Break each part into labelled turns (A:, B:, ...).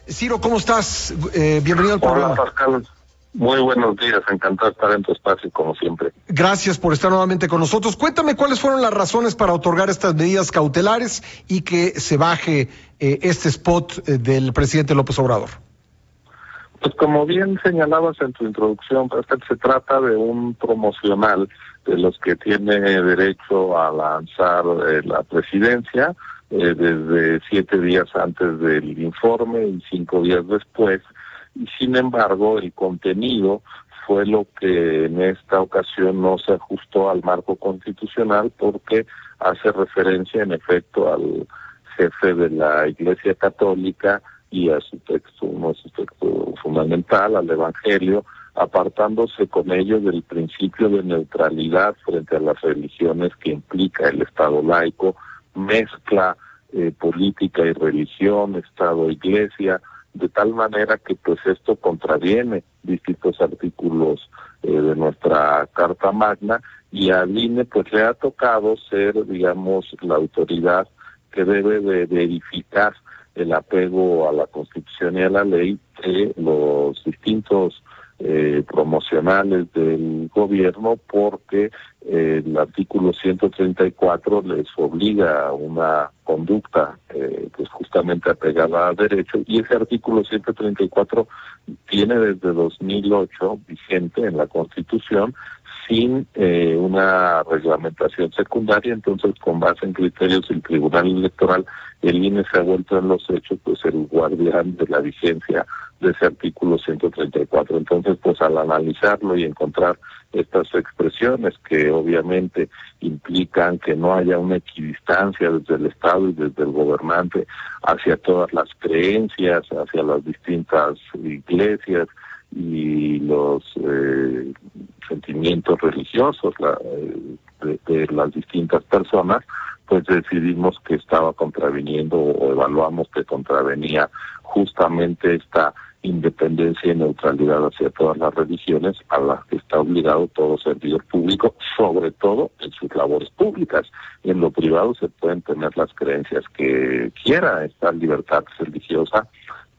A: Ciro, ¿cómo estás? Bienvenido al programa.
B: Hola, Pascal. Muy buenos días, encantado de estar en tu espacio como siempre.
A: Gracias por estar nuevamente con nosotros. Cuéntame cuáles fueron las razones para otorgar estas medidas cautelares y que se baje este spot del presidente López Obrador.
B: Pues como bien señalabas en tu introducción, Pascal, se trata de un promocional de los que tiene derecho a lanzar la presidencia desde 7 días antes del informe y 5 días después. Y sin embargo, el contenido fue lo que en esta ocasión no se ajustó al marco constitucional porque hace referencia en efecto al jefe de la Iglesia Católica y a su texto, uno de su texto fundamental, al Evangelio, apartándose con ello del principio de neutralidad frente a las religiones que implica el Estado laico, mezcla política y religión, Estado-Iglesia, de tal manera que pues esto contraviene distintos artículos de nuestra Carta Magna, y al INE pues le ha tocado ser, digamos, la autoridad que debe de verificar el apego a la Constitución y a la ley de los distintos promocionales del gobierno, porque el artículo 134 les obliga a una conducta pues justamente apegada a derecho, y ese artículo 134 tiene desde 2008 vigente en la Constitución sin una reglamentación secundaria. Entonces, con base en criterios del Tribunal Electoral, el INE se ha vuelto en los hechos pues el guardián de la vigencia de ese artículo 134. Entonces, pues al analizarlo y encontrar estas expresiones que obviamente implican que no haya una equidistancia desde el Estado y desde el gobernante hacia todas las creencias, hacia las distintas iglesias y los sentimientos religiosos de las distintas personas, pues decidimos que estaba contraviniendo, o evaluamos que contravenía justamente esta independencia y neutralidad hacia todas las religiones a las que está obligado todo servidor público, sobre todo en sus labores públicas. En lo privado se pueden tener las creencias que quiera. Esta libertad religiosa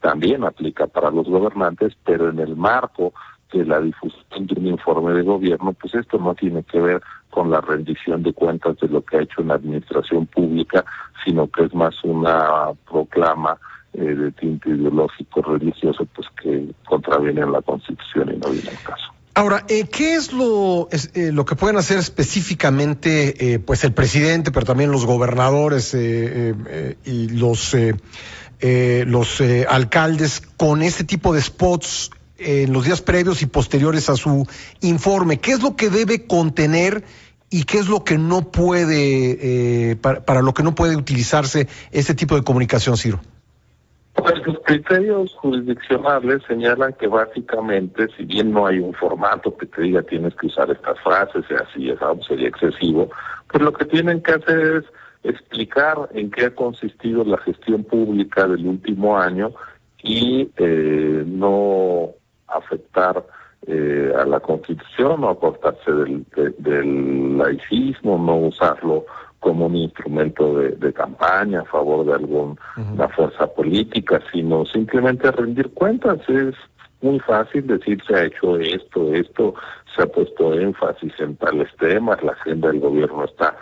B: también aplica para los gobernantes, pero en el marco de la difusión de un informe de gobierno, pues esto no tiene que ver con la rendición de cuentas de lo que ha hecho una administración pública, sino que es más una proclama de tinte ideológico religioso, pues que contraviene a la Constitución y no viene al caso.
A: Ahora, ¿qué es lo que pueden hacer específicamente pues el presidente, pero también los gobernadores y los alcaldes con este tipo de spots en los días previos y posteriores a su informe? ¿Qué es lo que debe contener y qué es lo que no puede, para lo que no puede utilizarse este tipo de comunicación, Ciro?
B: Pues los criterios jurisdiccionales señalan que básicamente, si bien no hay un formato que te diga tienes que usar estas frases y así, eso sería excesivo, pues lo que tienen que hacer es explicar en qué ha consistido la gestión pública del último año y no afectar a la Constitución o acortarse del laicismo, no usarlo como un instrumento de campaña a favor de alguna fuerza política, sino simplemente rendir cuentas. Es muy fácil decir se ha hecho esto, se ha puesto énfasis en tales temas, la agenda del gobierno está.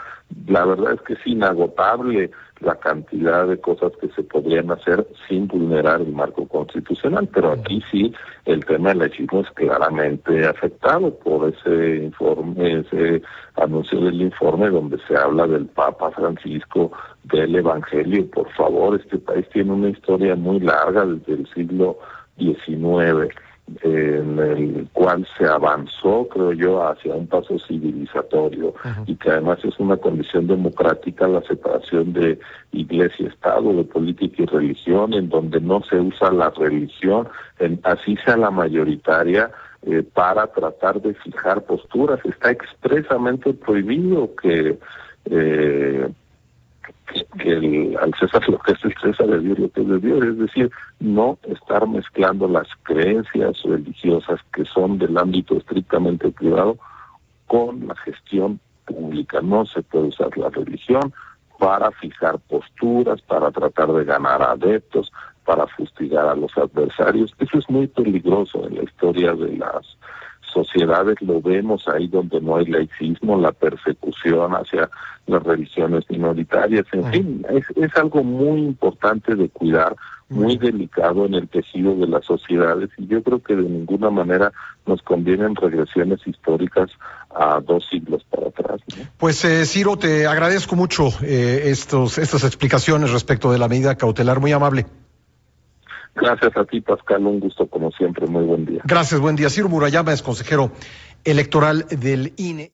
B: La verdad es que es inagotable la cantidad de cosas que se podrían hacer sin vulnerar el marco constitucional, pero aquí sí el tema del laicismo es claramente afectado por ese informe, ese anuncio del informe donde se habla del Papa Francisco, del Evangelio. Por favor, este país tiene una historia muy larga desde el siglo XIX, en el cual se avanzó, creo yo, hacia un paso civilizatorio, y que además es una condición democrática la separación de iglesia y Estado, de política y religión, en donde no se usa la religión, así sea la mayoritaria, para tratar de fijar posturas. Está expresamente prohibido que al César lo que es el César, de Dios lo que es de Dios, es decir, no estar mezclando las creencias religiosas que son del ámbito estrictamente privado con la gestión pública. No se puede usar la religión para fijar posturas, para tratar de ganar adeptos, para fustigar a los adversarios. Eso es muy peligroso en la historia de las sociedades, lo vemos ahí donde no hay laicismo, la persecución hacia las religiones minoritarias, en fin, es algo muy importante de cuidar, muy delicado en el tejido de las sociedades, y yo creo que de ninguna manera nos convienen regresiones históricas a 2 siglos para atrás, ¿no?
A: Pues Ciro, te agradezco mucho estas explicaciones respecto de la medida cautelar, muy amable.
B: Gracias a ti, Pascal, un gusto como siempre, muy buen día.
A: Gracias, buen día. Ciro Murayama es consejero electoral del INE.